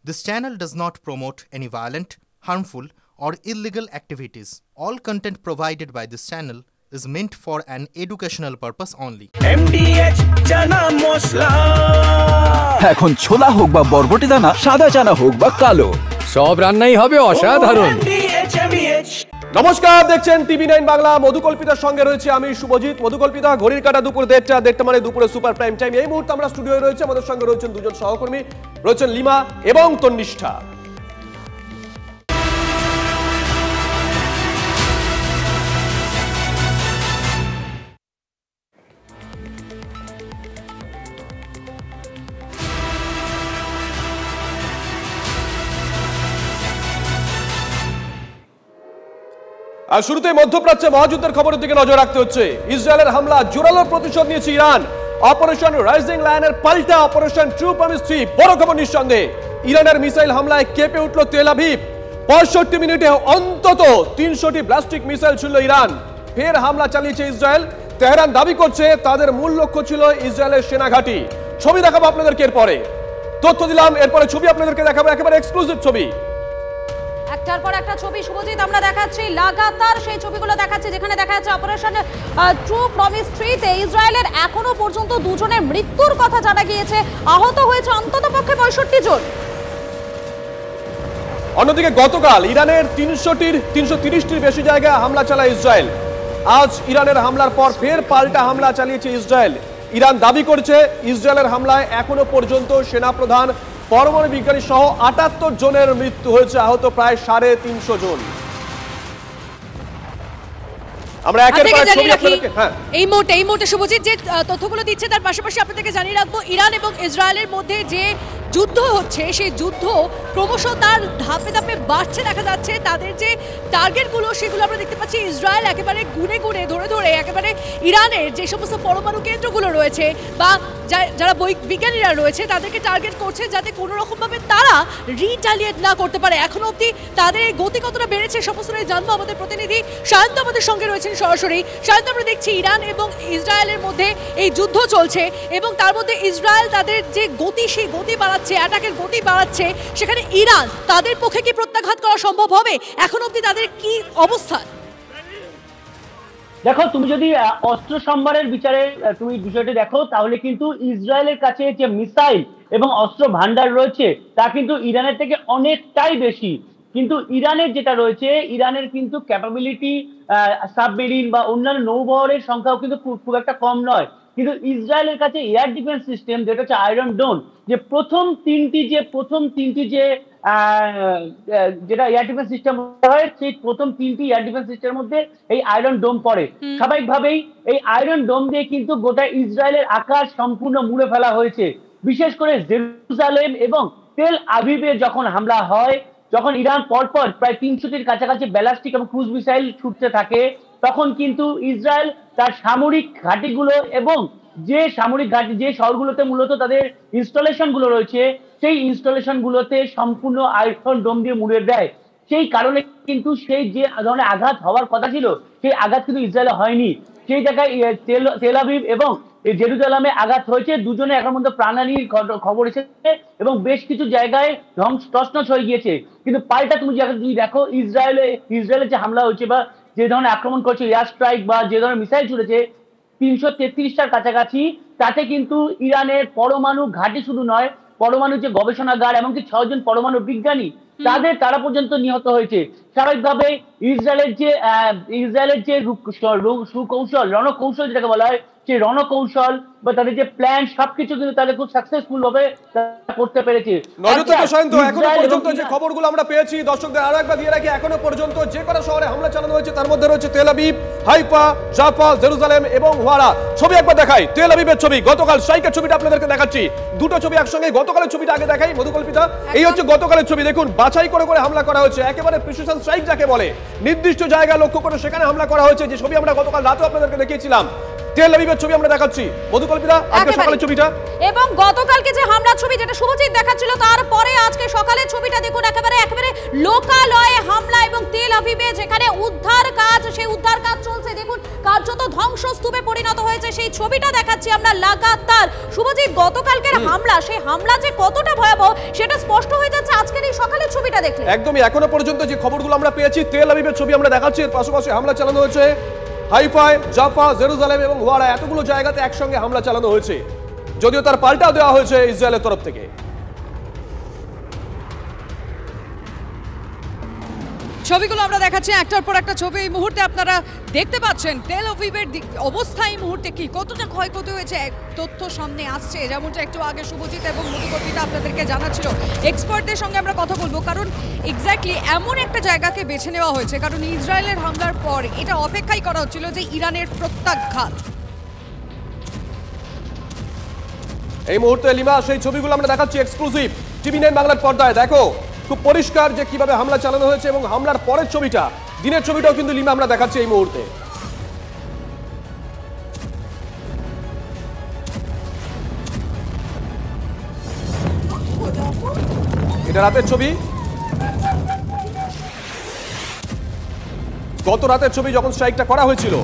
This channel does not promote any violent, harmful, or illegal activities. All content provided by this channel is meant for an educational purpose only. MDH chana masala এখন ছোলা হোক বা বরবটি দানা, সাদা চানা হোক বা কালো, সব রান্নাই হবে অসাধারণ। নমস্কার, দেখছেন টিভি9 বাংলা। মধুকল্পিতার সঙ্গে রয়েছে আমি শুভজিৎ। মধুকল্পিতা ঘড়ির কাঁটা দুপুর 1:30 মানে দুপুরে সুপার প্রাইম টাইম। এই মুহূর্তে আমরা স্টুডিওয়ে রয়েছে, আমাদের সঙ্গে রয়েছেন দুজন সহকর্মী, রয়েছেন লিমা এবং তন্নিষ্ঠা। আর শুরুতেই মধ্যপ্রাচ্যে মহাযুদ্ধের খবরের দিকে নজর রাখতে হচ্ছে। ইসরায়েলের হামলা, জোরালো প্রতিশোধ নিয়েছে ইরান। অপারেশন রাইজিং লায়নের পাল্টা অপারেশন ট্রু প্রমিস 3। বড় খবর নিঃসন্দেহে, ইরানের মিসাইল হামলায় কেঁপে উঠল তেল আভিভ। 65 মিনিটে অন্তত 300টি ব্লাস্টিক মিসাইল ছিল ইরান। ফের হামলা চালিয়েছে ইসরায়েল। তেহরান দাবি করছে তাদের মূল লক্ষ্য ছিল ইসরায়েলের সেনাঘাঁটি। ছবি দেখাবো আপনাদেরকে, এরপরে তথ্য দিলাম, এরপরে ছবি আপনাদেরকে দেখাবো, একেবারে এক্সক্লুসিভ ছবি। একটার পর একটা ছবি শুভজিৎ আমরা দেখাচ্ছি, লাগাতার সেই ছবিগুলো দেখাচ্ছি যেখানে দেখা যাচ্ছে অপারেশন ট্রু প্রমিস 3-তে ইসরায়েলের এখনো পর্যন্ত দুজনের মৃত্যুর কথা জানা গিয়েছে। আহত হয়েছে অন্তত পক্ষে 65 জন। অন্যদিকে গতকাল ইরানের 330টির বেশি জায়গায় হামলা চালায় ইসরায়েল। আজ ইরানের হামলার পর ফের পাল্টা হামলা চালিয়েছে ইসরায়েল। ইরান দাবি করছে ইসরায়েলের হামলায় এখনো পর্যন্ত সেনাপ্রধান, পরমাণু বিজ্ঞানী সহ 78 জনের মৃত্যু হয়েছে, আহত প্রায় 350 জন। আমরা একের পর এক ছবি আপনাদেরকে এই মুহূর্তে শুভজিৎ যে তথ্যগুলো দিচ্ছে তার পাশাপাশি আপনাদেরকে জানিয়ে রাখবো, ইরান এবং ইসরায়েলের মধ্যে যে যুদ্ধ হচ্ছে সেই যুদ্ধ ক্রমশ তার ধাপে ধাপে বাড়ছে দেখা যাচ্ছে। তাদের যে টার্গেটগুলো সেগুলো আমরা দেখতে পাচ্ছি ইসরায়েল একেবারে গুনে গুনে ধরে একেবারে ইরানের যে সমস্ত পরমাণু কেন্দ্রগুলো রয়েছে বা যারা বিজ্ঞানীরা রয়েছে তাদেরকে টার্গেট করছে, যাতে কোনো রকমভাবে তারা রিটালিয়েট না করতে পারে। এখনো অবধি তাদের এই গতি কতটা বেড়েছে সমস্তটাই জানবো। আমাদের প্রতিনিধি সায়ন্ত আমাদের সঙ্গে রয়েছেন সরাসরি। সায়ন্ত, আমরা দেখছি ইরান এবং ইসরায়েলের মধ্যে এই যুদ্ধ চলছে এবং তার মধ্যে ইসরায়েল তাদের যে গতি সেই গতি বাড়াচ্ছে, অ্যাটাকের গতি বাড়াচ্ছে, সেখানে ইরান তাদের পক্ষে কি প্রত্যাঘাত করা সম্ভব হবে? এখন অবধি তাদের কি অবস্থা? দেখো, তুমি যদি অস্ত্র সম্ভারের বিচারে তুমি বিষয়টি দেখো, তাহলে কিন্তু ইসরায়েলের কাছে যে মিসাইল এবং অস্ত্র ভান্ডার রয়েছে তা কিন্তু ইরানের থেকে অনেকটাই বেশি। কিন্তু ইরানের যেটা রয়েছে, ইরানের কিন্তু ক্যাপাবিলিটি সাবমেরিন বা অন্যান্য নৌবহরের সংখ্যাও কিন্তু খুব একটা কম নয়। কিন্তু ইসরায়েলের কাছে এয়ার ডিফেন্স সিস্টেম যেটা হচ্ছে আয়রন ডোম, যে প্রথম তিনটি যে যেটা এয়ার ডিফেন্স সিস্টেম হয়, সেই প্রথম 3টি এয়ার ডিফেন্স সিস্টেমের মধ্যে এই আয়রন ডোম পড়ে। স্বাভাবিকভাবেই এই আয়রন ডোম দিয়ে কিন্তু গোটা ইসরায়েলের আকাশ সম্পূর্ণ মুড়ে ফেলা হয়েছে। বিশেষ করে জেরুজালেম এবং তেল আভিভে যখন হামলা হয়, যখন ইরান পরপর প্রায় 300টির কাছাকাছি ব্যালিস্টিক এবং ক্রুজ মিসাইল ছুটতে থাকে, তখন কিন্তু ইসরায়েল তার সামরিক ঘাঁটিগুলো এবং যে সামরিক ঘাঁটি যে শহরগুলোতে মূলত তাদের ইনস্টলেশন গুলো রয়েছে, সেই ইনস্টলেশন গুলোতে সম্পূর্ণ আয়রন ডোম দিয়ে মুড়ে দেয়। সেই কারণে কিন্তু সেই যে ধরনের আঘাত হওয়ার কথা ছিল, সেই আঘাত কিন্তু ইসরায়েলে হয়নি। সেই জায়গায় তেল আভিভ এবং জেরুজালেমে আঘাত হয়েছে। দুজনে এখন মধ্যে প্রাণহানির খবর এসেছে এবং বেশ কিছু জায়গায় তছনছ হয়ে গিয়েছে। কিন্তু পাল্টা তুমি দেখো, ইসরায়েলের যে হামলা হয়েছে বা যে ধরনের আক্রমণ করছে, এয়ার স্ট্রাইক বা যে ধরনের মিসাইল ছুটেছে 333টার কাছাকাছি, তাতে কিন্তু ইরানের পরমাণু ঘাঁটি শুধু নয়, পরমাণু যে গবেষণাগার, এমনকি 6 জন পরমাণু বিজ্ঞানী তারা পর্যন্ত নিহত হয়েছে। স্বাভাবিকভাবে ইসরায়েলের যে সুকৌশল রণকৌশল যেটাকে বলা হয়, সেই রণকৌশল বা তাদের যে প্ল্যান সবকিছু কিন্তু তাদের খুব সাকসেসফুল ভাবে করতে পেরেছে। এখনো পর্যন্ত যে খবরগুলো আমরা পেয়েছি, দর্শকদের আরো একবার দিয়ে রাখি, এখনো পর্যন্ত যে কটা শহরে হামলা চালানো হয়েছে তার মধ্যে রয়েছে তেল আভিভ, হাইফা, জাফা, জেরুজালেম এবং ওয়ারা। ছবি একবার দেখাই, তেল আভিভের ছবি, গতকাল স্ট্রাইকের ছবিটা আপনাদেরকে দেখাচ্ছি। দুটো ছবি একসঙ্গে, গতকালের ছবিটা আগে দেখাই মধুকল্পিতা। এই হচ্ছে গতকালের ছবি, দেখুন বাছাই করে হামলা করা হয়েছে, একেবারে প্রিসিশন স্ট্রাইক যাকে বলে, নির্দিষ্ট জায়গা লক্ষ্য করে সেখানে হামলা করা হয়েছে। যে ছবি আমরা গতকাল রাতে আপনাদেরকে দেখিয়েছিলাম, তেল আবিবের ছবি আমরা দেখাচ্ছি। মধুকল্পিতা, আজকে সকালের ছবিটা এবং গতকালকে যে হামলার ছবি যেটা শুভজিৎ দেখাচ্ছিল, তারপরে আজকে সকালের ছবিটা দেখুন, একেবারে লোকালয়ে হামলা এবং তেল আবিবে যেখানে উদ্ধার কাজ, সেই উদ্ধার কাজ চলছে। দেখুন কার্যত ধ্বংসস্তূপে পরিণত হয়েছে, সেই ছবিটা দেখাচ্ছি আমরা লাগাতার। শুভজিৎ, গতকালকের হামলা, সেই হামলা যে কতটা ভয়াবহ সেটা স্পষ্ট হয়ে যাচ্ছে আজকের এই সকালের ছবিটা দেখলে। একদমই, এখনো পর্যন্ত যে খবরগুলো আমরা পেয়েছি, তেল আবিবের ছবি আমরা দেখাচ্ছি, এর পাশাপাশি হামলা চালানো হয়েছে হাইফাই, জাফা, জেরুজালেম এবং ওয়ারা, এতগুলো জায়গাতে একসঙ্গে হামলা চালানো হয়েছে, যদিও তার পাল্টাও দেওয়া হয়েছে ইসরায়েলের তরফ থেকে। ছবিগুলো আমরা দেখাচ্ছি একটার পর একটা ছবি। এই মুহূর্তে আপনারা দেখতে পাচ্ছেন তেল আবিবের অবস্থা এই মুহূর্তে কি, কতটা ক্ষয়ক্ষতি হয়েছে তথ্য সামনে আসছে, যেমনটা একটু আগে শুভজিৎ এবং মধুকল্পিতা আপনাদেরকে জানাচ্ছিল। এক্সপার্টদের সঙ্গে আমরা কথা বলবো, কারণ এক্স্যাক্টলি এমন একটা জায়গাকে বেছে নেওয়া হয়েছে, কারণ ইসরায়েলের হামলার পর এটা অপেক্ষাই করা হচ্ছিল যে ইরানের প্রত্যাঘাত। এই মুহূর্তে লিমা সেই ছবিগুলো আমরা দেখাচ্ছি এক্সক্লুসিভ TV9 বাংলার পর্দায়। দেখো খুব পরিষ্কার যে কিভাবে হামলা চালানো হয়েছে এবং হামলার পরের ছবিটা, দিনের ছবিটাও কিন্তু লিমা আমরা দেখাচ্ছি এই মুহূর্তে। এটা রাতের ছবি, গত রাতের ছবি যখন স্ট্রাইকটা করা হয়েছিল।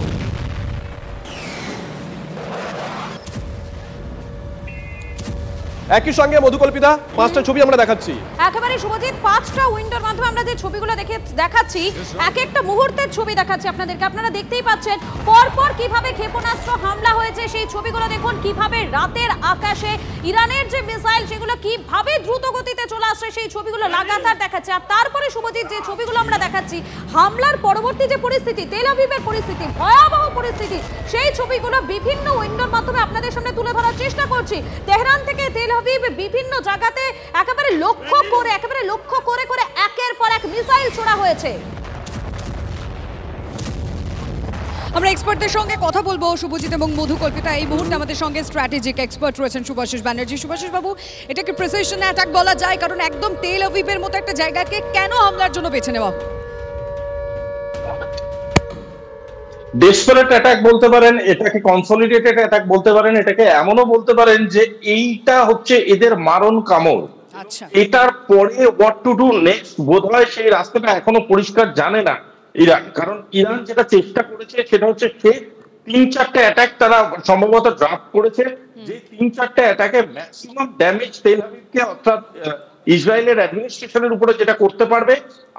একই সঙ্গে মধুকল্পিতা, 5টা ছবি আমরা দেখাচ্ছি। একেবারে শুভজিৎ, 5টা উইন্ডোর মাধ্যমে আমরা যে ছবিগুলো দেখাচ্ছি, এক একটা মুহূর্তের ছবি দেখাচ্ছি আপনাদেরকে। আপনারা দেখতেই পাচ্ছেন পরপর কিভাবে ক্ষেপণাস্ত্র হামলা হয়েছে, সেই ছবিগুলো দেখুন। কিভাবে রাতের আকাশে ইরানের যে মিসাইল সেগুলো কিভাবে দ্রুত গতিতে চলে আসছে, সেই ছবিগুলো লাগাতার দেখাচ্ছে। আর তারপরে শুভজিৎ যে ছবিগুলো আমরা দেখাচ্ছি, হামলার পরবর্তী যে পরিস্থিতি, তেল আবিবের পরিস্থিতি, ভয়াবহ পরিস্থিতি, সেই ছবিগুলো বিভিন্ন উইন্ডোর মাধ্যমে আপনাদের সামনে তুলে ধরার চেষ্টা করছি। তেহরান থেকে তেল আবিব বিভিন্ন জায়গাতে একেবারে লক্ষ্য করে একের পর এক মিসাইল ছোড়া হয়েছে। আমরা এক্সপার্টদের সঙ্গে কথা বলবো, শুভজিৎ এবং মধুকল্পিতা। এই মুহূর্তে আমাদের সঙ্গে স্ট্র্যাটেজিক এক্সপার্ট রয়েছেন শুভাশিস ব্যানার্জি। শুভাশিস বাবু, এটাকে প্রিসিশন অ্যাটাক বলা যায়, কারণ একদম তেল আবিবের মতো একটা জায়গাকে কেন হামলার জন্য বেছে নেওয়া? ডেসপারেট অ্যাটাক বলতে পারেন, এটাকে কনসলিডেটেড অ্যাটাক বলতে পারেন, এটাকে এমনও বলতে পারেন যে এইটা হচ্ছে এদের মারণ কামড়। এটার পরে হোয়াট টু ডু নেক্সট বোধহয় সেই রাস্তাটা এখনো পরিষ্কার জানে না ইরান। কারণ ইরান যেটা চেষ্টা করেছে সেটা হচ্ছে সে 3-4টা অ্যাটাক তারা সম্ভবত ড্রাফট করেছে, যে 3-4টা অ্যাটাকে ম্যাক্সিমাম ড্যামেজ তেল আবিবকে অর্থাৎ ইসরায়েলের অ্যাডমিনিস্ট্রেশনের উপরে যেটা করতে পারবে।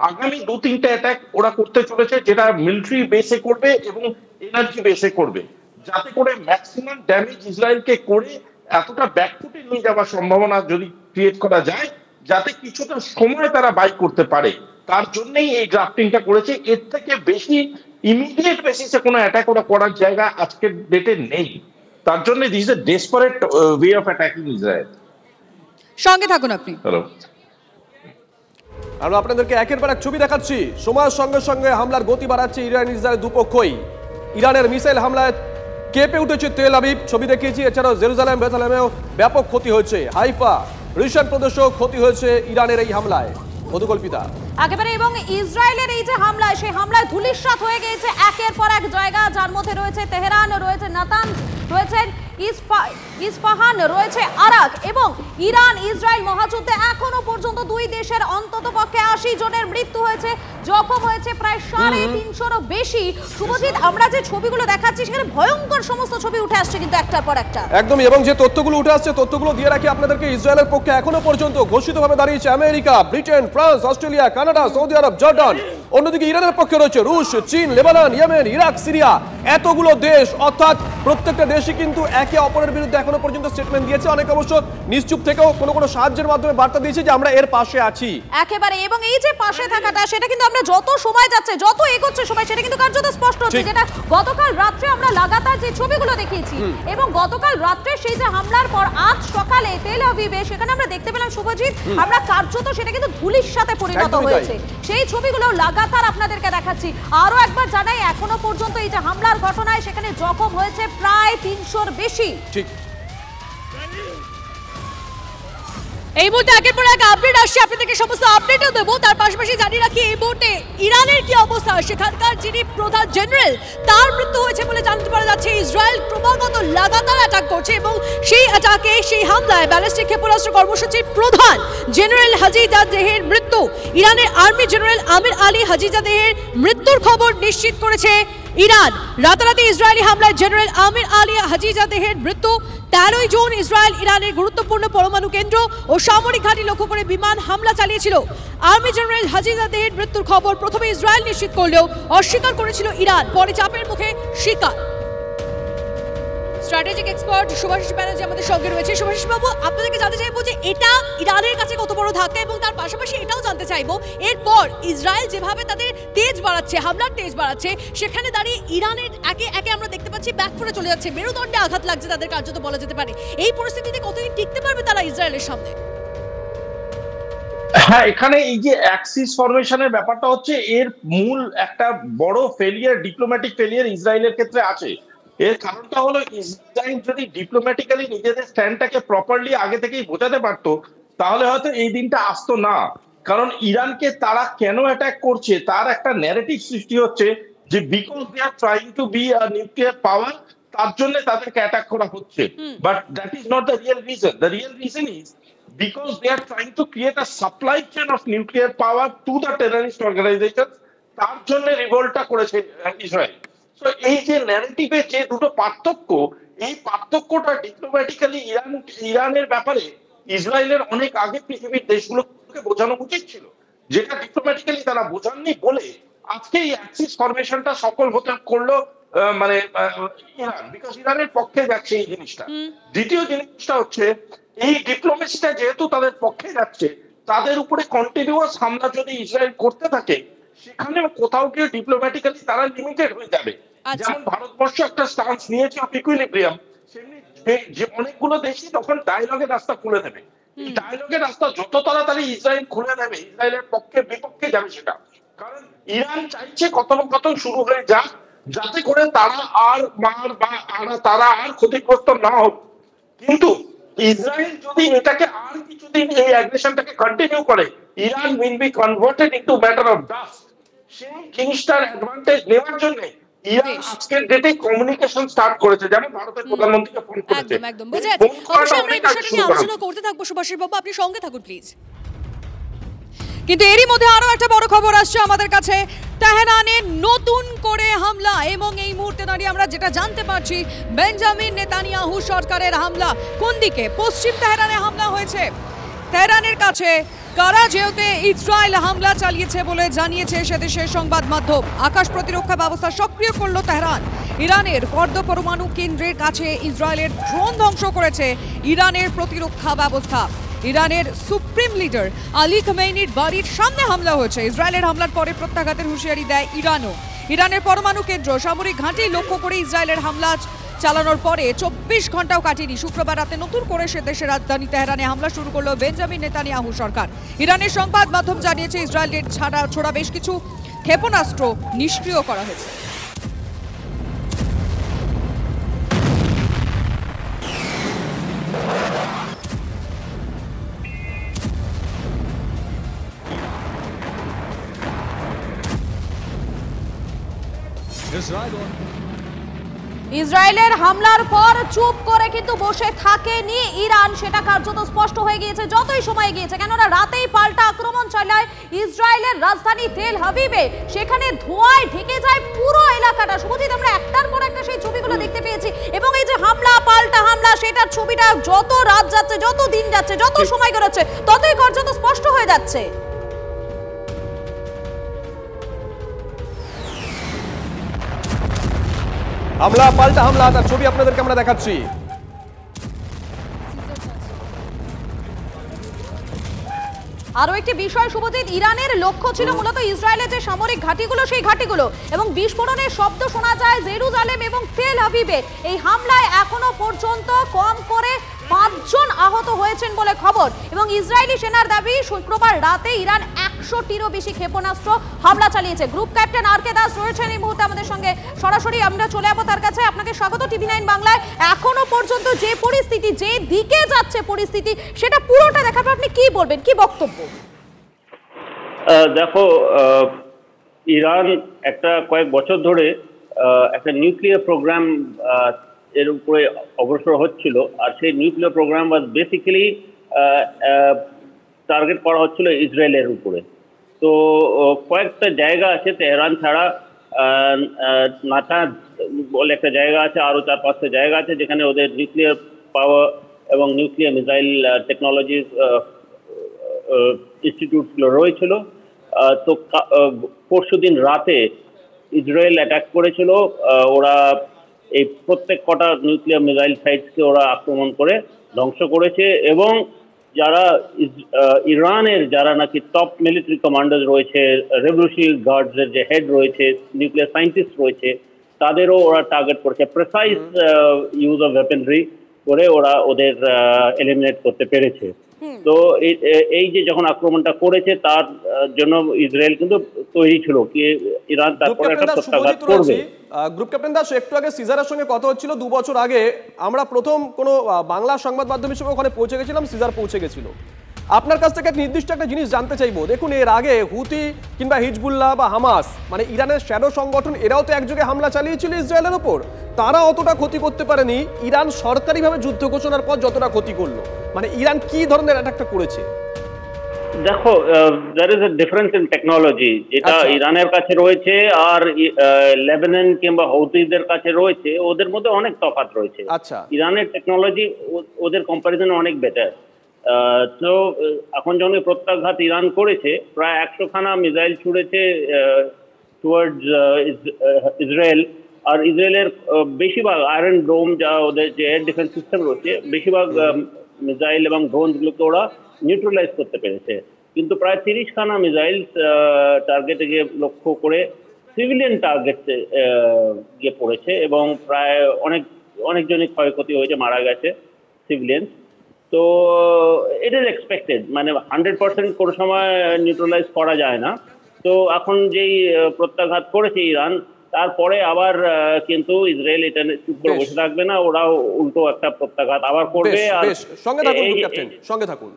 আগামী 2-3টা অ্যাটাক ওরা করতে চলেছে, যেটা মিলিটারি বেসে করবে এবং এনার্জি বেসে করবে, যাতে করে ম্যাক্সিমাম ড্যামেজ ইসরায়েলকে করে এতটা ব্যাকফুটে নিয়ে যাওয়ার সম্ভাবনা যদি ক্রিয়েট করা যায়, যাতে কিছুটা সময় তারা বাই করতে পারে। তার জন্যই এই ড্রাফটিংটা করেছে। এর থেকে বেশি ইমিডিয়েট বেসিসে কোনো অ্যাটাক ওরা করার জায়গা আজকের ডেটে নেই। তার জন্য this is a desperate way of attacking Israel. সঙ্গে থাকুন আপনি। হ্যালো, আমরা আপনাদেরকে একের পর এক ছবি দেখাচ্ছি। সময়ের সঙ্গে সঙ্গে হামলার গতি বাড়াচ্ছে ইরান ইসরায়েল দুপক্ষই। ইরানের মিসাইল হামলায় কেঁপে উঠেছে তেল আবিব, ছবি দেখিয়েছি। এছাড়াও জেরুজালেম, বেথালেমেও ব্যাপক ক্ষতি হয়েছে। হাইফা, রিশন প্রদেশেও ক্ষতি হয়েছে ইরানের এই হামলায়। মধুকল্পিতা, একেবারে এবং ইসরায়েলের এই যে হামলায়, সেই হামলায় ধূলিসাৎ হয়ে গিয়েছে একের পর এক জায়গা, যার মধ্যে রয়েছে তেহরান, রয়েছে নাতানজ, রয়েছে ইস্পাহান, রয়েছে আরাক। এবং ইরান ইসরায়েল মহাযুদ্ধে এখনো পর্যন্ত দুই দেশের অন্তত পক্ষে 80 জনের মৃত্যু হয়েছে, জখম হয়েছে প্রায় 350-রও বেশি। শুভজিৎ, আমরা যে ছবিগুলো দেখাচ্ছি সেখানে ভয়ঙ্কর সমস্ত ছবি উঠে আসছে কিন্তু একটার পর একটা। একদমই, এবং যে তথ্যগুলো উঠে আসছে তথ্যগুলো দিয়ে রাখি আপনাদেরকে। ইসরায়েলের পক্ষে এখনো পর্যন্ত ঘোষিতভাবে দাঁড়িয়েছে America, Britain, France, Australia, Canada, Saudi Arab, Jordan. অন্যদিকে ইরানের পক্ষে রয়েছে রুশ, চীন, লেবানন, ইয়েমেন, ইরাক, সিরিয়া। এতগুলো দেশ, অর্থাৎ প্রত্যেকটা দেশই কিন্তু একে অপরের বিরুদ্ধে এখনো পর্যন্ত স্টেটমেন্ট দিয়েছে। অনেক অবশ্য নিশ্চুপ থেকেও কোনো সাহায্যের মাধ্যমে বার্তা দিয়েছে যে আমরা এর পাশে আছি একেবারে। এবং এই যে পাশে থাকাটা, সেটা কিন্তু আমরা যত সময় যাচ্ছে, যত এগোচ্ছে সময়, সেটা কিন্তু কার্যত স্পষ্ট হচ্ছে। যেটা গতকাল রাত্রে আমরা লাগাতার যে ছবিগুলো দেখিয়েছি, এবং গতকাল রাত্রে সেই যে হামলার পর আজ সকালে তেল আবিবে সেখানে আমরা দেখতে পেলাম শুভজিৎ, আমরা কার্যত সেটা কিন্তু ধুলির সাথে পরিণত হয়েছে। সেই ছবিগুলো লাগাতার আপনাদেরকে দেখাচ্ছি। আরো একবার জানাই, এখনো পর্যন্ত এই যে হামলার ঘটনায় সেখানে জখম হয়েছে প্রায় 300-র বেশি। ঠিক, এই মুহূর্তে একের পর এক আপডেট আসছে আপনাদেরকে সমস্ত আপডেটও দেবো। তার পাশাপাশি জানিয়ে রাখি এই মুহূর্তে ইরানের কি অবস্থা, সেখানকার যিনি প্রধান জেনারেল তার মৃত্যু হয়েছে বলে জানতে পারা যাচ্ছে। ইসরায়েল ক্রমাগত লাগাতার অ্যাটাক করছে এবং সেই অ্যাটাকে, সেই হামলায় ব্যালিস্টিক ক্ষেপণাস্ত্র কর্মসূচির প্রধান জেনারেল হাজিজাদেহের মৃত্যু। ইরানের আর্মি জেনারেল আমির আলী হাজিজাদেহের মৃত্যুর খবর নিশ্চিত করেছে ইরান। রাতারাতি ইসরায়েলি হামলায় জেনারেল আমির আলী হাজিজাদেহের মৃত্যু। 13 জুন ইসরায়েল ইরানের গুরুত্বপূর্ণ পরমাণু কেন্দ্র ও সামরিক ঘাঁটি লক্ষ্য করে বিমান হামলা চালিয়েছিল। আর্মি জেনারেল হাজিজাদেহের মৃত্যুর খবর প্রথমে ইসরায়েল নিশ্চিত করলেও অস্বীকার করেছিল ইরান, পরে চাপের মুখে স্বীকার। স্ট্র্যাটেজিক এক্সপার্ট শুভাশিস ব্যানার্জি আমাদের সঙ্গে রয়েছে। শুভাশিস বাবু, আপনাদেরকে জানতে চাইবো যে এটা ইরানের কাছে কত বড় ধাক্কা, এবং তার পাশাপাশি এটাও জানতে চাইবো এরপর ইসরায়েল যেভাবে তাদের তেজ বাড়াচ্ছে, হামলার তেজ বাড়াচ্ছে, সেখানে দাঁড়িয়ে ইরানের একে একে আমরা দেখতে পাচ্ছি ব্যাকফুটে চলে যাচ্ছে, মেরুদণ্ডে আঘাত লাগছে তাদের, কার্যত বলা যেতে পারে। এই পরিস্থিতিতে কতদিন টিকতে পারবে তারা ইসরায়েলের সামনে? হ্যাঁ, এখানে এই যে অ্যাক্সিস ফরমেশনের ব্যাপারটা হচ্ছে এর মূল একটা বড় ফেলিয়ার, ডিপ্লোম্যাটিক ফেলিয়ার ইসরায়েলের ক্ষেত্রে আছে। এর কারণটা হলো ইসরায়েল যদি ডিপ্লোম্যাটিক্যালি নিজেদের স্ট্যান্ডটাকে প্রপারলি আগে থেকেই বোঝাতে পারতো তাহলে হয়তো এই দিনটা আসতো না। কারণ ইরানকে তারা কেন অ্যাটাক করছে তার একটা ন্যারেটিভ সৃষ্টি হচ্ছে যে because they are trying to be a nuclear power, তার জন্য তাদেরকে অ্যাটাক করা হচ্ছে। But that is not the real reason. The real reason is because they are trying to create a supply chain of nuclear power to the terrorist organizations, তার জন্য রিভোল্টটা করেছে Israel. তো এই যে ন্যারেটিভের যে দুটো পার্থক্য, এই পার্থক্যটা ডিপ্লোম্যাটিক্যালি ইরানের ব্যাপারে ইসরায়েলের অনেক আগে পৃথিবীর দেশগুলোকে বোঝানো উচিত ছিল, যেটা ডিপ্লোম্যাটিক্যালি তারা বোঝাননি বলে আজকে এই অ্যাক্সিস ফরমেশনটা সফল হতে করলো মানে ইরান, বিকজ ইরানের পক্ষে যাচ্ছে এই জিনিসটা। দ্বিতীয় জিনিসটা হচ্ছে এই ডিপ্লোমেসিটা যেহেতু তাদের পক্ষে যাচ্ছে, তাদের উপরে কন্টিনিউয়াস হামলা যদি ইসরায়েল করতে থাকে সেখানে কোথাও গিয়ে ডিপ্লোম্যাটিক্যালি তারা লিমিটেড হয়ে যাবে। যেমন ভারতবর্ষ একটা স্টান্স নিয়েছে অফ ইকুইলিব্রিয়াম, সেমনি যে অনেকগুলো দেশই তখন ডায়ালগের রাস্তা খুলে দেবে। এই ডায়ালগের রাস্তা যত তাড়াতাড়ি ইসরায়েল খুলে দেবে, ইসরায়েলের পক্ষে বিপক্ষে যাবে সেটা। কারণ ইরান চাইছে কথোপকথন শুরু হয়ে যাক, যাতে করে তারা আর মার বা তারা আর ক্ষতিগ্রস্ত না হোক। কিন্তু ইসরায়েল যদি এটাকে আর কিছুদিন এই অ্যাগ্রেশনটাকে কন্টিনিউ করে, Iran will be converted into matter of dust. সেই জিনিসটার অ্যাডভান্টেজ নেওয়ার জন্য ইরান আজকের ডেটে কমিউনিকেশন স্টার্ট করেছে, যেমন ভারতের প্রধানমন্ত্রীকে ফোন করেছে। একদম বুঝে যাচ্ছে। অবশ্যই আমরা এই বিষয়টা নিয়ে আলোচনা করতে থাকবো। শুভাশিস বাবু, আপনি সঙ্গে থাকুন প্লিজ। কিন্তু এরই মধ্যে আরো একটা বড় খবর আসছে আমাদের কাছে, তেহরানে নতুন করে হামলা। এবং এই মুহূর্তে দাঁড়িয়ে আমরা যেটা জানতে পারছি, বেঞ্জামিন নেতানিয়াহু সরকারের হামলা কোন দিকে? পশ্চিম তেহরানে হামলা হয়েছে। তেহরানের কাছে কারাজেওতে ইসরায়েল হামলা চালিয়েছে বলে জানিয়েছে সেদেশের সংবাদ মাধ্যম। আকাশ প্রতিরক্ষা ব্যবস্থা সক্রিয় করলো তেহরান। ইরানের ফর্দো পরমাণু কেন্দ্রের কাছে ইসরায়েলের ড্রোন ধ্বংস করেছে ইরানের প্রতিরক্ষা ব্যবস্থা। ইরানের সুপ্রিম লিডার আলী খামেনির বাড়ির সামনে হামলা হয়েছে। ইসরায়েলের হামলার পরে প্রত্যাঘাতের হুঁশিয়ারি দেয় ইরানও। ইরানের পরমাণু কেন্দ্র, সামরিক ঘাঁটি লক্ষ্য করে ইসরায়েলের হামলা চালানোর পরে 24 ঘন্টাও কাটেনি। শুক্রবার রাতে নতুন করে সে দেশের রাজধানী তেহরানে হামলা শুরু করলো বেঞ্জামিন নেতানিয়াহু সরকার। ইরানের সংবাদ মাধ্যম জানিয়েছে ইসরায়েলের ছোড়া বেশ কিছু ক্ষেপণাস্ত্র নিষ্ক্রিয় করা হয়েছে। ইসরায়েলের হামলার পর চুপ করে কিন্তু বসে থাকেনি ইরান, সেটা কার্যত স্পষ্ট হয়ে গিয়েছে যতই সময় গিয়েছে। কেননা রাতেই পাল্টা আক্রমণ চালায় ইসরায়েলের রাজধানী তেল আভিভে, সেখানে ধোঁয়ায় ঢেকে যায় পুরো এলাকাটা। শুভজিৎ, আমরা একটার পর একটা সেই ছবিগুলো দেখতে পেয়েছি, এবং এই যে হামলা পাল্টা হামলা, সেটার ছবিটা যত রাত যাচ্ছে, যত দিন যাচ্ছে, যত সময় গড়াচ্ছে, ততই কার্যত স্পষ্ট হয়ে যাচ্ছে। হামলা পাল্টা হামলা, তার ছবি আপনাদেরকে আমরা দেখাচ্ছি। আরো একটি বিষয় শুভজিৎ, ইরানের লক্ষ্য ছিল মূলত ইসরায়েলের যে সামরিক ঘাঁটিগুলো, সেই ঘাঁটিগুলো, এবং বিস্ফোরণের শব্দ শোনা যায় জেরুজালেম এবং তেল আভিভে। এই হামলায় এখনো পর্যন্ত কম করে 5 জন আহত হয়েছেন বলে খবর, এবং ইসরায়েলি সেনার দাবি শুক্রবার রাতে ইরান 100টিরও বেশি ক্ষেপণাস্ত্র হামলা চালিয়েছে। গ্রুপ ক্যাপ্টেন আর কে দাস রয়েছেন এই মুহূর্তে আমাদের সঙ্গে সরাসরি, আমরা চলে যাবো তার কাছে। আপনাকে স্বাগত TV9 বাংলায়। এখনো পর্যন্ত যে পরিস্থিতি, যে দিকে যাচ্ছে পরিস্থিতি, সেটা পুরোটা দেখার পর আপনি কি বলবেন, কি বক্তব্য? দেখো, ইরান একটা কয়েক বছর ধরে একটা নিউক্লিয়ার প্রোগ্রাম এর উপরে অগ্রসর হচ্ছিল, আর সেই নিউক্লিয়ার প্রোগ্রাম ওয়াজ বেসিক্যালি টার্গেট করা হচ্ছিল ইসরায়েলের উপরে। তো কয়েকটা জায়গা আছে তেহরান ছাড়া, নাতাজ বলে একটা জায়গা আছে, আরও 4-5টা জায়গা আছে যেখানে ওদের নিউক্লিয়ার পাওয়ার এবং নিউক্লিয়ার মিসাইল টেকনোলজি ইনস্টিটিউটগুলো রয়েছিল। তো পরশুদিন রাতে ইসরায়েল অ্যাটাক করেছিল। ওরা এই প্রত্যেক কটা নিউক্লিয়ার মিসাইল সাইটসকে ওরা আক্রমণ করে ধ্বংস করেছে, এবং যারা ইরানের যারা নাকি টপ মিলিটারি কমান্ডার রয়েছে, রেভলিউশনারি গার্ডসের যে হেড রয়েছে, নিউক্লিয়ার সায়েন্টিস্ট রয়েছে, তাদেরও ওরা টার্গেট করেছে। প্রেসাইজ ইউজ অফ ওয়েপেনরি করে ওরা ওদের এলিমিনেট করতে পেরেছে। তো এই যে যখন আক্রমণটা করেছে তার জন্য ইসরায়েল কিন্তু তৈরি ছিল কি ইরান তারপরে একটা প্রত্যাঘাত করবে। গ্রুপ ক্যাপ্টেন দাস, একটু আগে সিজারের সঙ্গে কথা হচ্ছিল, 2 বছর আগে আমরা প্রথম কোনো বাংলা সংবাদ মাধ্যম হিসেবে ওখানে পৌঁছে গেছিলাম, সিজার পৌঁছে গেছিল। আপনার কাছ থেকে নির্দিষ্ট একটা জিনিস জানতে চাইবো। দেখুন, এর আগে হুতি কিংবা হিজবুল্লাহ বা হামাস, মানে ইরানের শ্যাডো সংগঠন, এরাও তো একযোগে হামলা চালিয়েছিল ইসরায়েলের ওপর। তারা অতটা ক্ষতি করতে পারেনি, ইরান সরকারিভাবে যুদ্ধ ঘোষণার পর যতটা ক্ষতি করলো। মানে ইরান কি ধরনের অ্যাটাকটা করেছে? দেখো, there is a difference in technology যেটা ইরানের কাছে রয়েছে আর লেবানন কিংবা হৌতিদের কাছে রয়েছে, ওদের মধ্যে অনেক তফাৎ রয়েছে। ইরানের টেকনোলজি ওদের কম্পারিজনে অনেক বেটার। তো এখন যখন প্রত্যাঘাত ইরান করেছে, প্রায় 100খানা মিসাইল ছুড়েছে টুয়ার্ডস ইসরায়েল। আর ইসরায়েলের বেশিরভাগ আয়রন ডোম, যা ওদের যে এয়ার ডিফেন্স সিস্টেম রয়েছে, বেশিরভাগ মিসাইল এবং ড্রোনগুলোকে ওরা নিউট্রালাইজ করতে পেরেছে। কিন্তু প্রায় 30খানা মিসাইল টার্গেটে গিয়ে লক্ষ্য করে সিভিলিয়ান টার্গেটে গিয়ে পড়েছে, এবং প্রায় অনেকজনই ক্ষয়ক্ষতি হয়েছে, মারা গেছে সিভিলিয়ান। তো ইট ইজ এক্সপেক্টেড, মানে 100% কোনো সময় নিউট্রালাইজ করা যায় না। তো এখন যেই প্রত্যাঘাত করেছে ইরান, তারপরে আবার কিন্তু ইসরায়েল এটা চুপ করে বসে থাকবে না, ওরাও উল্টো একটা প্রত্যাঘাত আবার করবে। আর সঙ্গে থাকুন ক্যাপ্টেন, সঙ্গে থাকুন।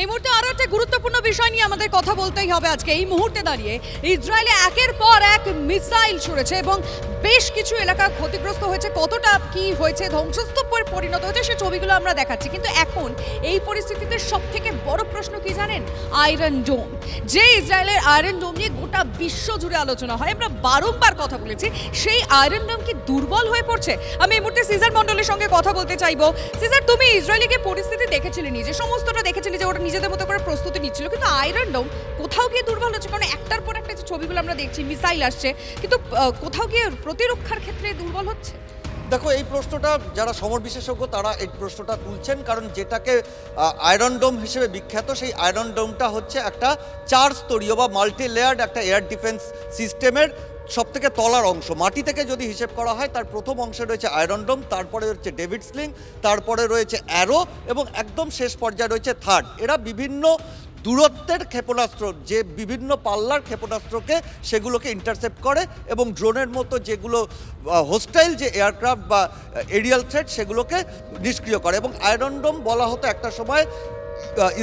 এই মুহূর্তে আরো একটা গুরুত্বপূর্ণ বিষয় নিয়ে আমাদের কথা বলতেই হবে আজকে। এই মুহূর্তে দাঁড়িয়ে ইসরায়েলে একের পর এক মিসাইল ছুড়েছে এবং বেশ কিছু এলাকা ক্ষতিগ্রস্ত হয়েছে। কতটা কি হয়েছে, ধ্বংসস্তূপে পরিণত হয়েছে, সে ছবিগুলো আমরা দেখাচ্ছি। কিন্তু এখন এই পরিস্থিতিতে সব থেকে বড় প্রশ্ন কি জানেন? আয়রন ডোম। যে ইসরায়েলের আয়রন ডোম নিয়ে গোটা বিশ্ব জুড়ে আলোচনা হয়, আমরা বারংবার কথা বলেছি, সেই আয়রন ডোম কি দুর্বল হয়ে পড়ছে? আমি এই মুহূর্তে সিজার মন্ডলের সঙ্গে কথা বলতে চাইবো। সিজার, তুমি ইসরায়েলিকে পরিস্থিতি দেখেছিলে, নিজে সমস্তটা দেখেছিলে যে ওটা নিজেদের মতো করে প্রস্তুতি নিচ্ছিল, কিন্তু আয়রন ডোম কোথাও গিয়ে দুর্বল হচ্ছে? কারণ একটার পর একটা যে ছবিগুলো আমরা দেখছি, মিসাইল আসছে, কিন্তু কোথাও গিয়ে প্রতিরক্ষার ক্ষেত্রে দুর্বল হচ্ছে। দেখো, এই প্রশ্নটা যারা সমর বিশেষজ্ঞ তারা এই প্রশ্নটা তুলছেন, কারণ যেটাকে আয়রন ডোম হিসেবে বিখ্যাত, সেই আয়রন ডোমটা হচ্ছে একটা 4 স্তরীয় বা মাল্টি লেয়ার্ড একটা এয়ার ডিফেন্স সিস্টেমের সবথেকে তলার অংশ। মাটি থেকে যদি হিসেব করা হয়, তার প্রথম অংশে রয়েছে আয়রন ডোম, তারপরে রয়েছে ডেভিড স্লিং, তারপরে রয়েছে অ্যারো, এবং একদম শেষ পর্যায়ে রয়েছে থার্ড। এরা বিভিন্ন দূরত্বের ক্ষেপণাস্ত্র, যে বিভিন্ন পাল্লার ক্ষেপণাস্ত্রকে সেগুলোকে ইন্টারসেপ্ট করে, এবং ড্রোনের মতো যেগুলো হোস্টাইল যে এয়ারক্রাফট বা এরিয়াল থ্রেট সেগুলোকে নিষ্ক্রিয় করে। এবং আয়রন ডোম বলা হতো একটা সময়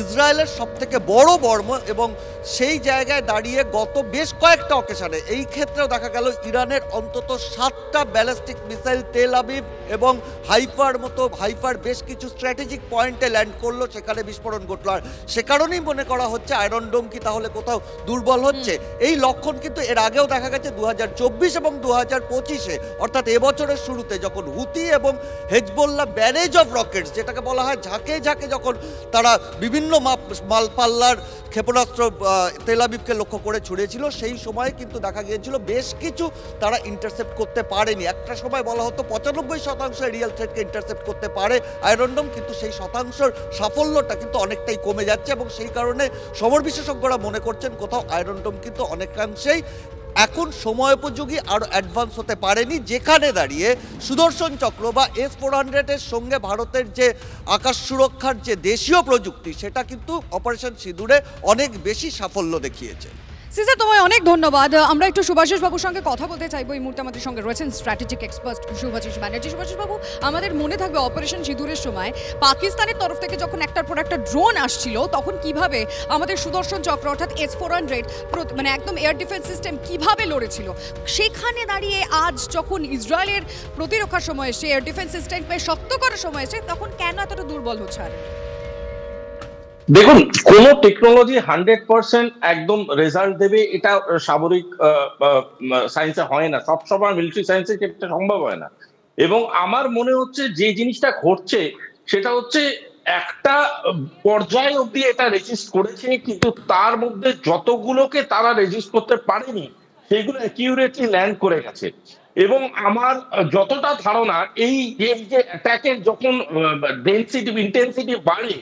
ইসরায়েলের সবথেকে বড় বর্ম, এবং সেই জায়গায় দাঁড়িয়ে গত বেশ কয়েকটা অকেশনে, এই ক্ষেত্রেও দেখা গেল ইরানের অন্তত 7টা ব্যালিস্টিক মিসাইল তেল আবিব এবং হাইফার বেশ কিছু স্ট্র্যাটেজিক পয়েন্টে ল্যান্ড করলো, সেখানে বিস্ফোরণ ঘটলো। আর সে কারণেই মনে করা হচ্ছে আয়রন ডোম কি তাহলে কোথাও দুর্বল হচ্ছে। এই লক্ষণ কিন্তু এর আগেও দেখা গেছে 2024 এবং 2025-এ, অর্থাৎ এবছরের শুরুতে, যখন হুতি এবং হেজবুল্লাহ ব্যারেজ অফ রকেটস, যেটাকে বলা হয় ঝাঁকে ঝাঁকে, যখন তারা বিভিন্ন মালপাল্লার ক্ষেপণাস্ত্র তেল আবিবকে লক্ষ্য করে ছুড়েছিল, সেই সময় কিন্তু দেখা গিয়েছিল বেশ কিছু তারা ইন্টারসেপ্ট করতে পারেনি। একটা সময় বলা হতো 95% রিয়েল থ্রেটকে ইন্টারসেপ্ট করতে পারে আয়রন ডোম, কিন্তু সেই শতাংশের সাফল্যটা কিন্তু অনেকটাই কমে যাচ্ছে, এবং সেই কারণে সমর বিশেষজ্ঞরা মনে করছেন কোথাও আয়রন ডোম কিন্তু অনেকাংশেই এখন সময়োপযোগী আর অ্যাডভান্স হতে পারেনি, যেখানে দাঁড়িয়ে সুদর্শন চক্র বা S-400-এর সঙ্গে ভারতের যে আকাশ সুরক্ষার যে দেশীয় প্রযুক্তি, সেটা কিন্তু অপারেশন সিঁদুরে অনেক বেশি সাফল্য দেখিয়েছে। সিজার, তোমায় অনেক ধন্যবাদ। আমরা একটু সুভাষিস বাবুর সঙ্গে কথা বলতে চাইবো। এই মুহূর্তে আমাদের সঙ্গে রয়েছেন স্ট্র্যাটেজিক এক্সপার্ট সুভাষিস ব্যানার্জি। সুভাষিস বাবু, আমাদের মনে থাকবে অপারেশন সিঁদুরের সময় পাকিস্তানের তরফ থেকে যখন একটার পর একটা ড্রোন আসছিল, তখন কিভাবে আমাদের সুদর্শন চক্র অর্থাৎ S-400 মানে একদম এয়ার ডিফেন্স সিস্টেম কিভাবে লড়েছিল, সেখানে দাঁড়িয়ে আজ যখন ইসরায়েলের প্রতিরক্ষার সময় এসে এয়ার ডিফেন্স সিস্টেমকে শক্ত করার সময় এসে, তখন কেন এতটা দুর্বল হচ্ছে? আর দেখুন, কোন টেকনোলজি 100% একদম রেজাল্ট দেবে এটা স্বাভাবিক সায়েন্সে হয় না, সবসময় মিলিটারি সায়েন্সে এটা সম্ভব হয় না। এবং আমার মনে হচ্ছে যে জিনিসটা ঘটছে সেটা হচ্ছে একটা পর্যায়ে অবধি এটা রেজিস্ট করেছে, কিন্তু তার মধ্যে যতগুলোকে তারা রেজিস্ট করতে পারেনি সেগুলো অ্যাকিউরেটলি ল্যান্ড করে গেছে। এবং আমার যতটা ধারণা, এই যে অ্যাটাকের যখন ডেনসিটি ইন্টেন্সিটি বাড়ে,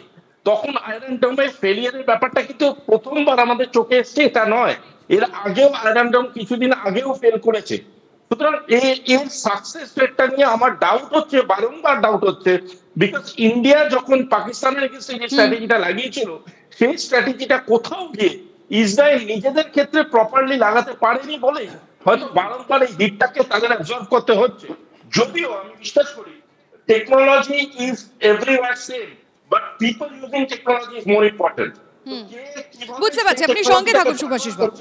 তখন আয়রন ডোমের ফেলিয়ারের ব্যাপারটা কিন্তু প্রথমবার আমাদের চোখে এসছে, এটা নয়। এর আগেও আয়রন ডোম কিছুদিন আগেও ফেল করেছে। সুতরাং এর সাকসেস রেটটা নিয়ে আমার ডাউট হচ্ছে, বারংবার ডাউট হচ্ছে। বিকজ ইন্ডিয়া যখন পাকিস্তানের এগেইনস্টে যে স্ট্র্যাটেজিটা লাগিয়েছিল, সেই স্ট্র্যাটেজিটা কোথাও গিয়ে ইসরায়েল নিজেদের ক্ষেত্রে প্রপারলি লাগাতে পারেনি বলে হয়তো বারংবার এই দিকটাকে তাদের অ্যাবজর্ব করতে হচ্ছে। যদিও আমি বিশ্বাস করি technology is everywhere same, but people using technology is more important. বুঝতে পারছি, আপনি সঙ্গে থাকুন সুভাষিস বাবু।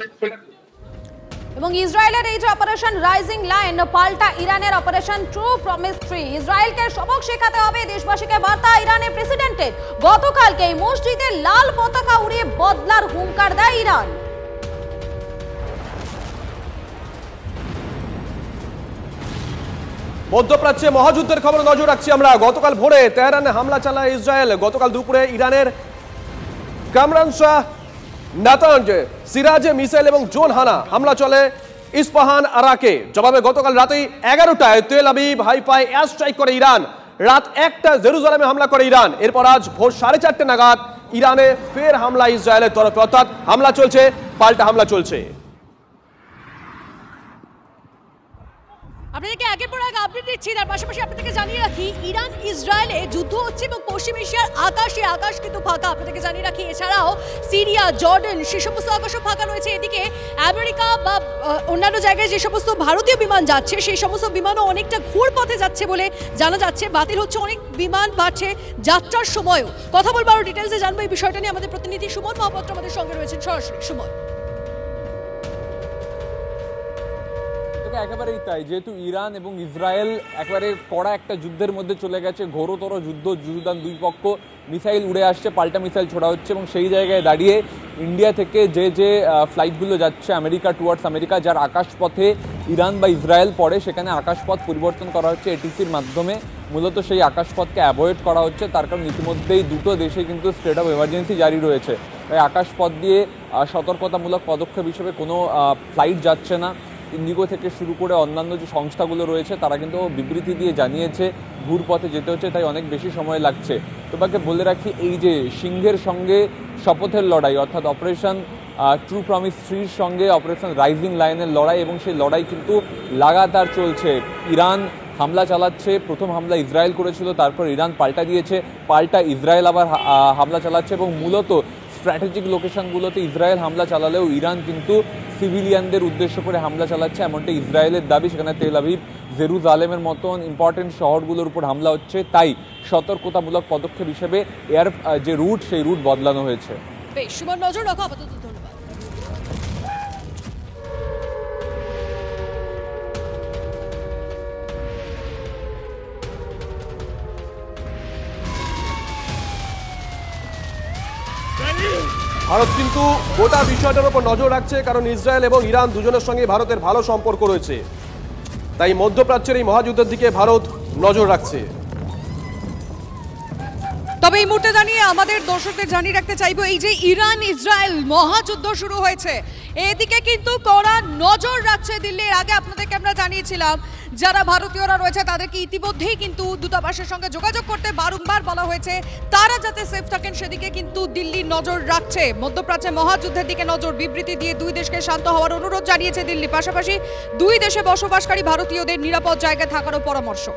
এবং ইসরায়েলের এই যে অপারেশন রাইজিং লায়ন পাল্টা ইরানের অপারেশন ট্রু প্রমিস 3, ইসরায়েলকে সবক শেখাতে হবে দেশবাসীকে বার্তা ইরানের প্রেসিডেন্টের। গতকালকে এই মসজিদে লাল পতাকা উড়িয়ে বদলার হুঙ্কার দেয় ইরান। মধ্যপ্রাচ্যে মহাযুদ্ধের খবর নজর রাখছি আমরা। গতকাল ভোরে তেহরানে হামলা চালায় ইসরায়েল। গতকাল দুপুরে ইরানের কামরান শাহ, নাতানজ, সিরাজে মিসাইল এবং ড্রোন হামলা চলে ইস্পাহান, আরাকে। জবাবে গতকাল রাতেই 11টায় তেল আবিব, হাইফায় এয়ার স্ট্রাইক করে ইরান। রাত 1টায় জেরুজালেমে হামলা করে ইরান। এরপর আজ ভোর 4:30 নাগাদ ইরানে ফের হামলা ইসরায়েলের তরফে, অর্থাৎ হামলা চলছে, পাল্টা হামলা চলছে। আপনাদেরকে একের পর এক আপডেট দিচ্ছি। তার পাশাপাশি আপনাদেরকে জানিয়ে রাখি, ইরান ইসরায়েলে যুদ্ধ হচ্ছে এবং পশ্চিম এশিয়ার আকাশ কিন্তু ফাঁকা। আপনাদেরকে জানিয়ে রাখি, এছাড়াও সিরিয়া, জর্ডান, সে সমস্ত আকাশও ফাঁকা রয়েছে। এদিকে আমেরিকা বা অন্যান্য জায়গায় যে সমস্ত ভারতীয় বিমান যাচ্ছে, সেই সমস্ত বিমানও অনেকটা ঘুর পথে যাচ্ছে বলে জানা যাচ্ছে। বাতিল হচ্ছে অনেক বিমান, বাড়ছে যাত্রার সময়ও। কথা বলবো আরো ডিটেলসে জানবো এই বিষয়টা নিয়ে। আমাদের প্রতিনিধি সুমন মহাপাত্র আমাদের সঙ্গে রয়েছেন সরাসরি। সুমন। একেবারেই তাই, যেহেতু ইরান এবং ইসরায়েল একেবারে কড়া একটা যুদ্ধের মধ্যে চলে গেছে, ঘোরতর যুদ্ধদান, দুই পক্ষ মিসাইল উড়ে আসছে, পাল্টা মিসাইল ছোড়া হচ্ছে। এবং সেই জায়গায় দাঁড়িয়ে ইন্ডিয়া থেকে যে ফ্লাইটগুলো যাচ্ছে আমেরিকা, টুয়ার্ডস আমেরিকা, যার আকাশপথে ইরান বা ইসরায়েল পড়ে, সেখানে আকাশপথ পরিবর্তন করা হচ্ছে এটিসির মাধ্যমে। মূলত সেই আকাশপথকে অ্যাভয়েড করা হচ্ছে, তার কারণ ইতিমধ্যেই দুটো দেশে কিন্তু স্টেট অফ এমার্জেন্সি জারি রয়েছে। তাই আকাশপথ দিয়ে সতর্কতামূলক পদক্ষেপ হিসেবে কোনো ফ্লাইট যাচ্ছে না। ইন্ডিগো থেকে শুরু করে অন্যান্য যে সংস্থাগুলো রয়েছে তারা কিন্তু বিবৃতি দিয়ে জানিয়েছে ঘুরপথে যেতে হচ্ছে, তাই অনেক বেশি সময় লাগছে। তোমাকে বলে রাখি, এই যে সিংহের সঙ্গে শপথের লড়াই, অর্থাৎ অপারেশন ট্রু প্রমিস 3-র সঙ্গে অপারেশন রাইজিং লায়নের লড়াই, এবং সেই লড়াই কিন্তু লাগাতার চলছে। ইরান হামলা চালাচ্ছে, প্রথম হামলা ইসরায়েল করেছিল, তারপর ইরান পাল্টা দিয়েছে, পাল্টা ইসরায়েল আবার হামলা চালাচ্ছে। এবং মূলত স্ট্র্যাটেজিক লোকেশনগুলোতে ইসরায়েল হামলা চালালেও ইরান কিন্তু সিভিলিয়ানদের উদ্দেশ্য করে হামলা চালাচ্ছে, এমনটা ইসরায়েলের দাবি। সেখানে তেল আবিব, জেরুজালেমের মতন ইম্পর্টেন্ট শহরগুলোর উপর হামলা হচ্ছে, তাই সতর্কতামূলক পদক্ষেপ হিসেবে এয়ার যে রুট, সেই রুট বদলানো হয়েছে। বেশ, সুমন, নজর রাখো। আপাতত ধন্যবাদ। ভারত কিন্তু গোটা বিষয়টার উপর নজর রাখছে, কারণ ইসরায়েল এবং ইরান দুজনের সঙ্গে ভারতের ভালো সম্পর্ক রয়েছে। তাই মধ্যপ্রাচ্যের এই মহাযুদ্ধের দিকে ভারত নজর রাখছে। তবে এই মুহূর্তে জানিয়ে আমাদের দর্শকদের জানিয়ে রাখতে চাইবো, এই যে ইরান ইসরায়েল মহাযুদ্ধ শুরু হয়েছে, এদিকে কিন্তু কড়া নজর রাখছে দিল্লি। এর আগে আপনাদেরকে আমরা জানিয়েছিলাম, যারা ভারতীয়রা রয়েছে তাদেরকে ইতিমধ্যেই কিন্তু দূতাবাসের সঙ্গে যোগাযোগ করতে বারংবার বলা হয়েছে, তারা যাতে সেফ থাকেন সেদিকে কিন্তু দিল্লি নজর রাখছে। মধ্যপ্রাচ্যে মহাযুদ্ধের দিকে নজর, বিবৃতি দিয়ে দুই দেশকে শান্ত হওয়ার অনুরোধ জানিয়েছে দিল্লি। পাশাপাশি দুই দেশে বসবাসকারী ভারতীয়দের নিরাপদ জায়গায় থাকারও পরামর্শ।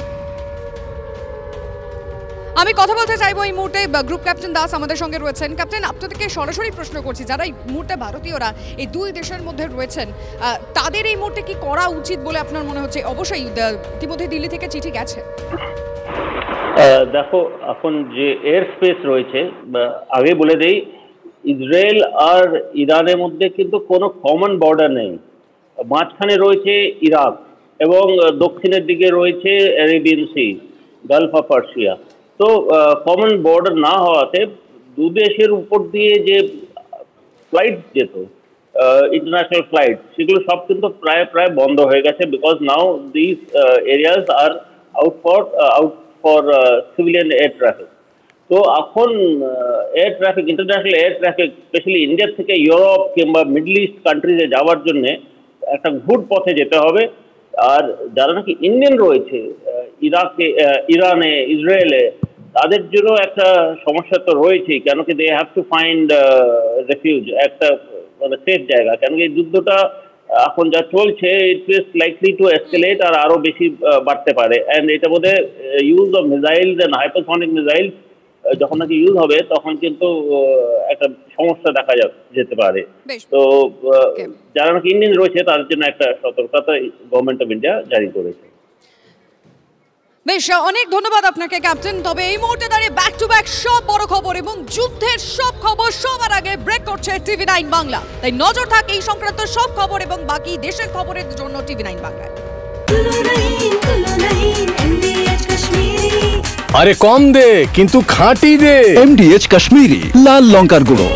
আমি কথা বলতে চাইবো এই মুহূর্তে গ্রুপ ক্যাপ্টেন দাস আমাদের সঙ্গে রয়েছেন। ক্যাপ্টেন, আপনাদেরকে সরাসরি প্রশ্ন করছি, যারা এই মুহূর্তে ভারতীয়রা এই দুই দেশের মধ্যে রয়েছেন, তাদের এই মুহূর্তে কি করা উচিত বলে আপনার মনে হচ্ছে? অবশ্যই ইতিমধ্যে দিল্লি থেকে চিঠি গেছে। দেখো, এখন যে এয়ার স্পেস রয়েছে, আগে বলে দেই, ইসরায়েল আর ইরানের মধ্যে কিন্তু কোনো কমন বর্ডার নেই। মাঝখানে রয়েছে ইরাক এবং দক্ষিণের দিকে রয়েছে Arabian Sea, Gulf of Persia. তো কমন বর্ডার না হওয়াতে দু দেশের উপর দিয়ে যে ফ্লাইট যেত, ইন্টারন্যাশনাল ফ্লাইট, সেগুলো সব কিন্তু প্রায় বন্ধ হয়ে গেছে, because now this areas are out for civilian air traffic. তো এখন air traffic, international air traffic specially India থেকে ইউরোপ কিংবা মিডল ইস্ট কান্ট্রিজে যাওয়ার জন্য একটা ঘুট পথে যেতে হবে। আর যারা নাকি ইন্ডিয়ান রয়েছে ইরাকে, ইরানে, ইসরায়েলে, তাদের জন্য একটা সমস্যা তো রয়েছেই, কেন কি they have to find refuge, একটা মানে সেফ জায়গা। কেন কি এই যুদ্ধটা এখন যা চলছে, it is likely to escalate, আর আরো বেশি বাড়তে পারে। অ্যান্ড এটা বোধহয় use of missiles and hypersonic missiles যখন নাকি ইউজ হবে, তখন কিন্তু একটা সমস্যা দেখা যেতে পারে। তো যারা নাকি ইন্ডিয়ান রয়েছে তাদের জন্য একটা সতর্কতা গভর্নমেন্ট অফ ইন্ডিয়া জারি করেছে। বেশ, অনেক ধন্যবাদ আপনাকে ক্যাপ্টেন। তবে এই মুহূর্তে দাঁড়িয়ে ব্যাক টু ব্যাক সব বড় খবর এবং যুদ্ধের সব খবর সবার আগে ব্রেক করছে TV9 বাংলা। তাই নজর থাক এই সংক্রান্ত সব খবর এবং বাকি দেশের খবরের জন্য TV9 বাংলায়। আরে কম দে কিন্তু খাঁটি দে। MDH কাশ্মীরি লাল লঙ্কার গুঁড়ো।